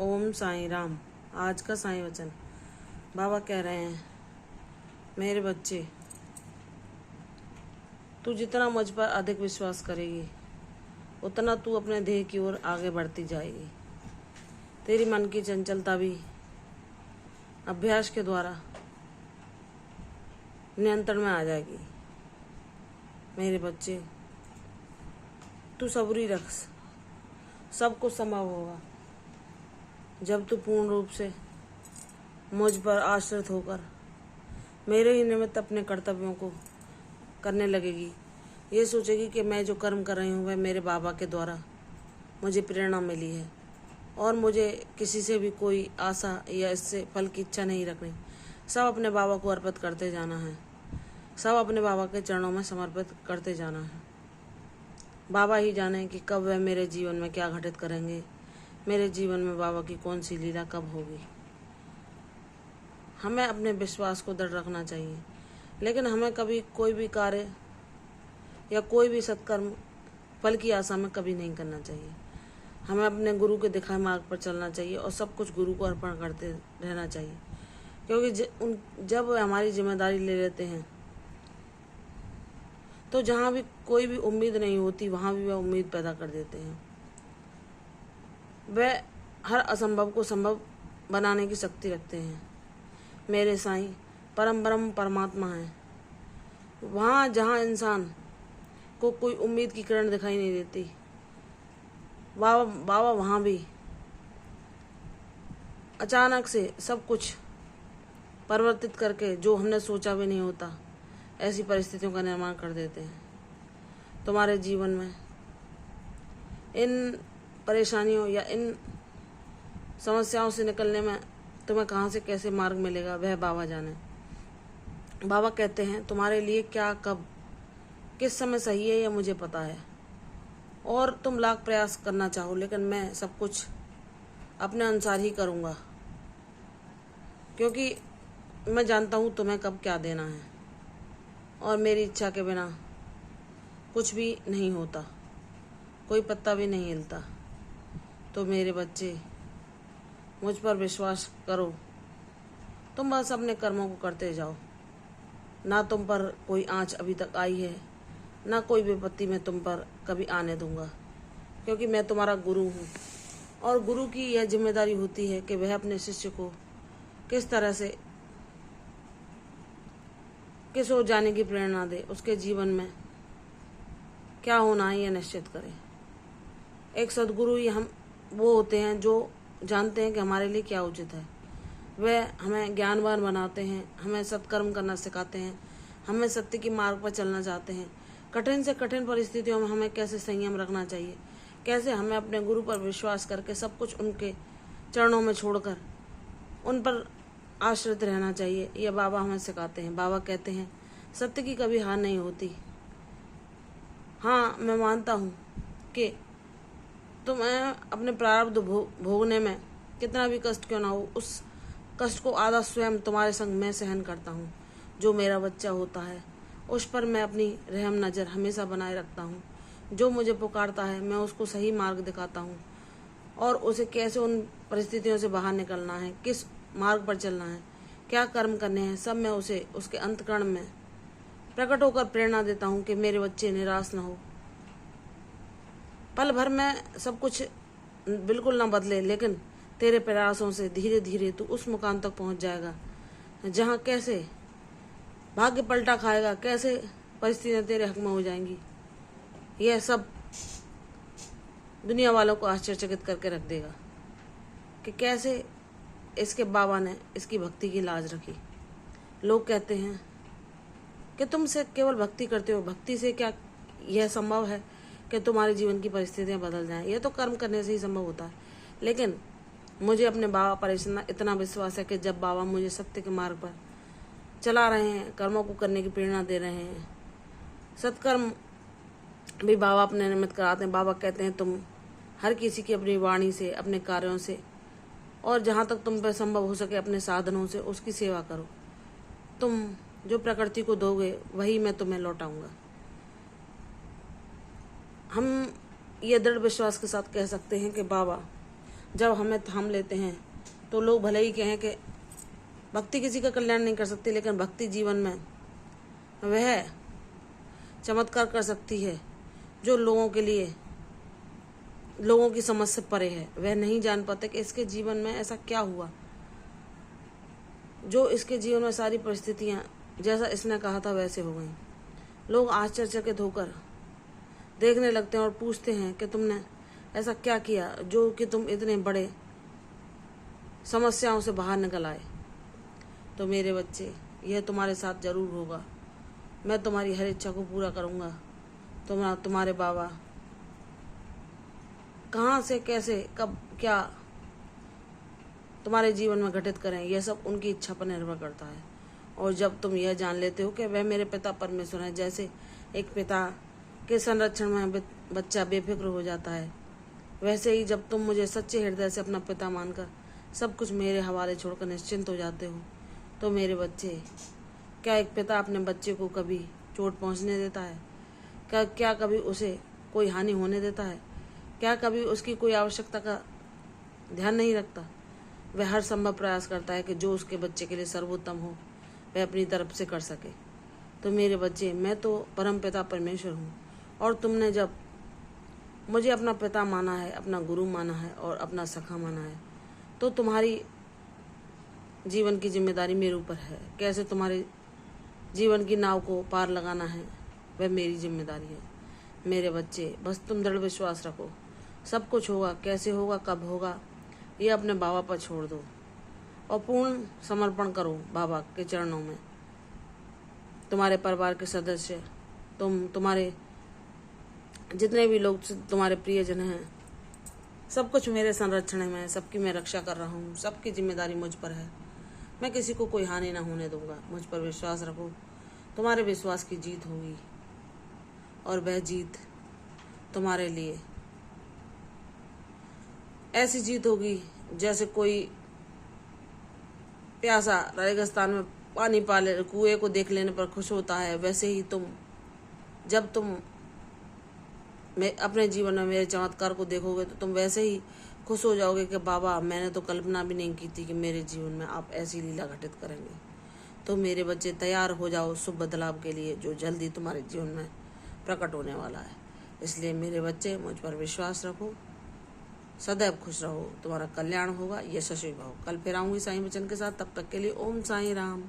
ओम साईं राम। आज का साईं वचन बाबा कह रहे हैं, मेरे बच्चे, तू जितना मुझ पर अधिक विश्वास करेगी उतना तू अपने ध्येय की ओर आगे बढ़ती जाएगी। तेरी मन की चंचलता भी अभ्यास के द्वारा नियंत्रण में आ जाएगी। मेरे बच्चे, तू सबूरी रख, सब कुछ संभव होगा जब तू पूर्ण रूप से मुझ पर आश्रित होकर मेरे ही निमित्त अपने कर्तव्यों को करने लगेगी। ये सोचेगी कि मैं जो कर्म कर रही हूँ वह मेरे बाबा के द्वारा मुझे प्रेरणा मिली है और मुझे किसी से भी कोई आशा या इससे फल की इच्छा नहीं रखनी। सब अपने बाबा को अर्पित करते जाना है, सब अपने बाबा के चरणों में समर्पित करते जाना है। बाबा ही जाने कि कब वह मेरे जीवन में क्या घटित करेंगे, मेरे जीवन में बाबा की कौन सी लीला कब होगी। हमें अपने विश्वास को दृढ़ रखना चाहिए, लेकिन हमें कभी कोई भी कार्य या कोई भी सत्कर्म फल की आशा में कभी नहीं करना चाहिए। हमें अपने गुरु के दिखाए मार्ग पर चलना चाहिए और सब कुछ गुरु को अर्पण करते रहना चाहिए, क्योंकि जब वे हमारी जिम्मेदारी ले लेते हैं तो जहाँ भी कोई भी उम्मीद नहीं होती वहाँ भी वह उम्मीद पैदा कर देते हैं। वह हर असंभव को संभव बनाने की शक्ति रखते हैं। मेरे साईं परम ब्रह्म परमात्मा हैं। वहाँ जहाँ इंसान को कोई उम्मीद की किरण दिखाई नहीं देती, बाबा वहाँ भी अचानक से सब कुछ परिवर्तित करके जो हमने सोचा भी नहीं होता ऐसी परिस्थितियों का निर्माण कर देते हैं। तुम्हारे जीवन में इन परेशानियों या इन समस्याओं से निकलने में तुम्हें कहाँ से कैसे मार्ग मिलेगा वह बाबा जाने। बाबा कहते हैं, तुम्हारे लिए क्या कब किस समय सही है यह मुझे पता है, और तुम लाख प्रयास करना चाहो लेकिन मैं सब कुछ अपने अनुसार ही करूँगा, क्योंकि मैं जानता हूँ तुम्हें कब क्या देना है और मेरी इच्छा के बिना कुछ भी नहीं होता, कोई पत्ता भी नहीं हिलता। तो मेरे बच्चे, मुझ पर विश्वास करो। तुम बस अपने कर्मों को करते जाओ। ना तुम पर कोई आँच अभी तक आई है, ना कोई विपत्ति मैं तुम पर कभी आने दूंगा, क्योंकि मैं तुम्हारा गुरु हूँ और गुरु की यह जिम्मेदारी होती है कि वह अपने शिष्य को किस तरह से किस ओर जाने की प्रेरणा दे, उसके जीवन में क्या होना है यह निश्चित करें। एक सद्गुरु ही हम वो होते हैं जो जानते हैं कि हमारे लिए क्या उचित है। वह हमें ज्ञानवान बनाते हैं, हमें सत्कर्म करना सिखाते हैं, हमें सत्य की मार्ग पर चलना चाहते हैं। कठिन से कठिन परिस्थितियों में हमें कैसे संयम रखना चाहिए, कैसे हमें अपने गुरु पर विश्वास करके सब कुछ उनके चरणों में छोड़कर उन पर आश्रित रहना चाहिए, यह बाबा हमें सिखाते हैं। बाबा कहते हैं, सत्य की कभी हार नहीं होती। हाँ, मैं मानता हूँ कि तुम्हें अपने प्रारब्ध भोगने में कितना भी कष्ट क्यों ना हो, उस कष्ट को आधा स्वयं तुम्हारे संग मैं सहन करता हूँ। जो मेरा बच्चा होता है उस पर मैं अपनी रहम नज़र हमेशा बनाए रखता हूँ। जो मुझे पुकारता है मैं उसको सही मार्ग दिखाता हूँ और उसे कैसे उन परिस्थितियों से बाहर निकलना है, किस मार्ग पर चलना है, क्या कर्म करने हैं, सब मैं उसे उसके अंतकरण में प्रकट होकर प्रेरणा देता हूँ कि मेरे बच्चे निराश न हो। पल भर में सब कुछ बिल्कुल न बदले, लेकिन तेरे प्रयासों से धीरे धीरे तू उस मुकाम तक पहुँच जाएगा जहाँ कैसे भाग्य पलटा खाएगा, कैसे परिस्थितियाँ तेरे हक में हो जाएंगी। यह सब दुनिया वालों को आश्चर्यचकित करके रख देगा कि कैसे इसके बाबा ने इसकी भक्ति की लाज रखी। लोग कहते हैं कि तुम से केवल भक्ति करते हो, भक्ति से क्या यह संभव है कि तुम्हारे जीवन की परिस्थितियां बदल जाएं? यह तो कर्म करने से ही संभव होता है। लेकिन मुझे अपने बाबा पर इतना विश्वास है कि जब बाबा मुझे सत्य के मार्ग पर चला रहे हैं, कर्मों को करने की प्रेरणा दे रहे हैं, सत्कर्म भी बाबा अपने निमित्त कराते हैं। बाबा कहते हैं, तुम हर किसी की अपनी वाणी से, अपने कार्यों से और जहाँ तक तुम पर संभव हो सके अपने साधनों से उसकी सेवा करो। तुम जो प्रकृति को दोगे वही मैं तुम्हें लौटाऊंगा। हम ये दृढ़ विश्वास के साथ कह सकते हैं कि बाबा जब हमें थाम लेते हैं तो लोग भले ही कहें कि भक्ति किसी का कल्याण नहीं कर सकती, लेकिन भक्ति जीवन में वह चमत्कार कर सकती है जो लोगों के लिए, लोगों की समझ से परे है। वह नहीं जान पाते कि इसके जीवन में ऐसा क्या हुआ जो इसके जीवन में सारी परिस्थितियां जैसा इसने कहा था वैसे हो गई। लोग आश्चर्यचकित होकर देखने लगते हैं और पूछते हैं कि तुमने ऐसा क्या किया जो कि तुम इतने बड़े समस्याओं से बाहर निकल आए। तो मेरे बच्चे, यह तुम्हारे साथ जरूर होगा। मैं तुम्हारी हर इच्छा को पूरा करूँगा। तुम्हारे बाबा कहाँ से, कैसे, कब, क्या तुम्हारे जीवन में घटित करें, यह सब उनकी इच्छा पर निर्भर करता है। और जब तुम यह जान लेते हो कि वह मेरे पिता परमेश्वर हैं, जैसे एक पिता के संरक्षण में बच्चा बेफिक्र हो जाता है, वैसे ही जब तुम मुझे सच्चे हृदय से अपना पिता मानकर सब कुछ मेरे हवाले छोड़कर निश्चिंत हो जाते हो, तो मेरे बच्चे, क्या एक पिता अपने बच्चे को कभी चोट पहुंचने देता है? क्या कभी उसे कोई हानि होने देता है? क्या कभी उसकी कोई आवश्यकता का ध्यान नहीं रखता? वह हर संभव प्रयास करता है कि जो उसके बच्चे के लिए सर्वोत्तम हो वह अपनी तरफ से कर सके। तो मेरे बच्चे, मैं तो परम पिता परमेश्वर हूँ, और तुमने जब मुझे अपना पिता माना है, अपना गुरु माना है और अपना सखा माना है, तो तुम्हारी जीवन की जिम्मेदारी मेरे ऊपर है। कैसे तुम्हारे जीवन की नाव को पार लगाना है वह मेरी जिम्मेदारी है। मेरे बच्चे, बस तुम दृढ़ विश्वास रखो, सब कुछ होगा। कैसे होगा, कब होगा, ये अपने बाबा पर छोड़ दो और पूर्ण समर्पण करो बाबा के चरणों में। तुम्हारे परिवार के सदस्य, तुम्हारे जितने भी लोग तुम्हारे प्रियजन हैं, सब कुछ मेरे संरक्षण में है। सबकी मैं रक्षा कर रहा हूँ। सबकी जिम्मेदारी मुझ पर है। मैं किसी को कोई हानि ना होने दूंगा। मुझ पर विश्वास रखो, तुम्हारे विश्वास की जीत होगी, और वह जीत तुम्हारे लिए ऐसी जीत होगी जैसे कोई प्यासा रेगिस्तान में पानी पा ले, कुएं को देख लेने पर खुश होता है, वैसे ही जब तुम अपने जीवन में मेरे चमत्कार को देखोगे तो तुम वैसे ही खुश हो जाओगे कि बाबा, मैंने तो कल्पना भी नहीं की थी कि मेरे जीवन में आप ऐसी लीला घटित करेंगे। तो मेरे बच्चे, तैयार हो जाओ शुभ बदलाव के लिए जो जल्दी तुम्हारे जीवन में प्रकट होने वाला है। इसलिए मेरे बच्चे, मुझ पर विश्वास रखो, सदैव खुश रहो, तुम्हारा कल्याण होगा, यशस्वी भव। कल फिर आऊंगी साईं वचन के साथ। तब तक के लिए ओम साईं राम।